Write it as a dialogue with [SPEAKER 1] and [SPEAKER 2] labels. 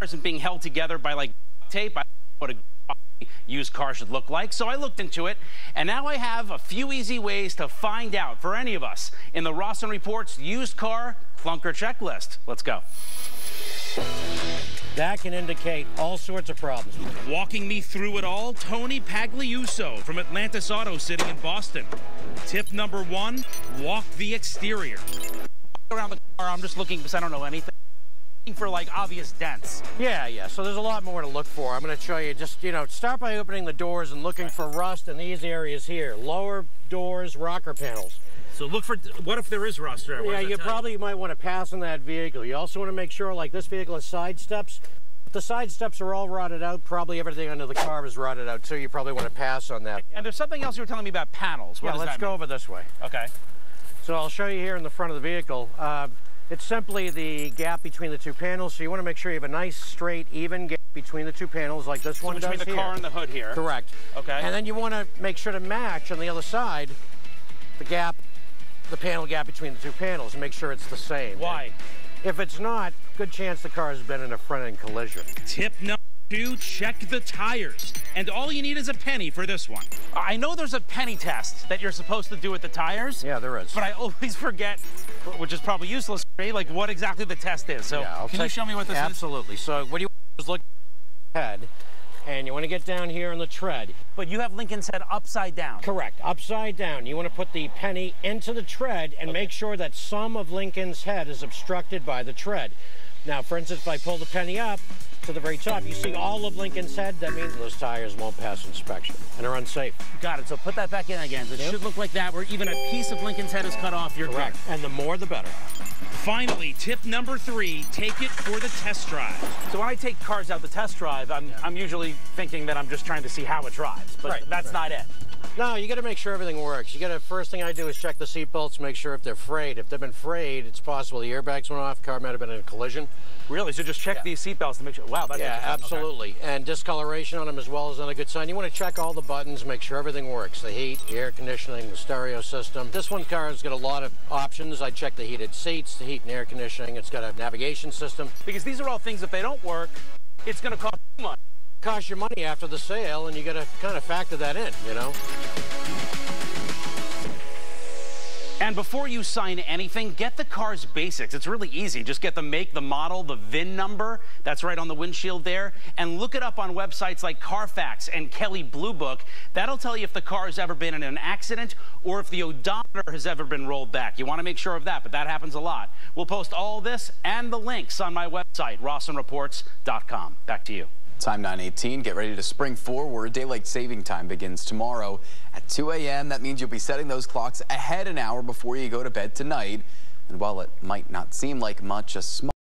[SPEAKER 1] isn't being held together by like tape. I don't know what a used car should look like, so I looked into it, and now I have a few easy ways to find out for any of us in the Rossen Report's used car clunker checklist. Let's go.
[SPEAKER 2] That can indicate all sorts of problems.
[SPEAKER 1] Walking me through it all, Tony Pagliuso from Atlantis Auto sitting in Boston. Tip number 1, walk the exterior. Around the car, I'm just looking because I don't know anything. For like obvious dents.
[SPEAKER 2] Yeah. So there's a lot more to look for. I'm going to show you. Just, start by opening the doors and looking for rust in these areas here. Lower doors, rocker panels.
[SPEAKER 1] So look for, what if there is rust there?
[SPEAKER 2] Yeah, you probably might want to pass on that vehicle. You also want to make sure, like this vehicle has side steps. If the side steps are all rotted out, probably everything under the car is rotted out too. You probably want to pass on that.
[SPEAKER 1] And there's something else you were telling me about panels. What does
[SPEAKER 2] let's
[SPEAKER 1] that
[SPEAKER 2] go
[SPEAKER 1] mean?
[SPEAKER 2] over this way.
[SPEAKER 1] Okay.
[SPEAKER 2] So I'll show you here in the front of the vehicle. It's simply the gap between the two panels, so you want to make sure you have a nice, straight, even gap between the two panels like this one does here.
[SPEAKER 1] Between the car and the hood here.
[SPEAKER 2] Correct.
[SPEAKER 1] Okay.
[SPEAKER 2] And then you want to make sure to match on the other side the panel gap between the two panels and make sure it's the same.
[SPEAKER 1] Why?
[SPEAKER 2] And if it's not, good chance the car has been in a front-end collision.
[SPEAKER 1] Tip number 2, check the tires. And all you need is a penny for this one. I know there's a penny test that you're supposed to do with the tires.
[SPEAKER 2] Yeah, there is.
[SPEAKER 1] But I always forget, which is probably useless, like what exactly the test is. So can you show me what this is?
[SPEAKER 2] Absolutely. So what you want is look at the head, and you want to get down here on the tread.
[SPEAKER 1] But you have Lincoln's head upside down.
[SPEAKER 2] Correct. Upside down. You want to put the penny into the tread and make sure that some of Lincoln's head is obstructed by the tread. Now, for instance, if I pull the penny up to the very top, you see all of Lincoln's head. That means those tires won't pass inspection and are unsafe.
[SPEAKER 1] Got it. So put that back in again. It should look like that, where even a piece of Lincoln's head is cut off. You're correct.
[SPEAKER 2] And the more, the better.
[SPEAKER 1] Finally, tip number 3, take it for the test drive. So when I take cars out the test drive, I'm usually thinking that I'm just trying to see how it drives, but that's not it.
[SPEAKER 2] No, you got to make sure everything works. First thing I do is check the seat belts, make sure if they're frayed. If they've been frayed, it's possible the airbags went off, car might have been in a collision.
[SPEAKER 1] Really? So just check these seat belts to make sure. Wow, that's
[SPEAKER 2] absolutely. Okay. And discoloration on them as well is another good sign. You want to check all the buttons, make sure everything works. The heat, the air conditioning, the stereo system. This one car has got a lot of options. I check the heated seats, the heat and air conditioning. It's got a navigation system.
[SPEAKER 1] Because these are all things, if they don't work, it's going to cost you money.
[SPEAKER 2] Cost you money after the sale, and you got to kind of factor that in,
[SPEAKER 1] And before you sign anything, get the car's basics. It's really easy. Just get the make, the model, the VIN number. That's right on the windshield there. And look it up on websites like Carfax and Kelley Blue Book. That'll tell you if the car has ever been in an accident or if the odometer has ever been rolled back. You want to make sure of that, but that happens a lot. We'll post all this and the links on my website, RossenReports.com. Back to you.
[SPEAKER 3] Time 9:18. Get ready to spring forward. Daylight saving time begins tomorrow at 2 a.m. That means you'll be setting those clocks ahead an hour before you go to bed tonight. And while it might not seem like much, a small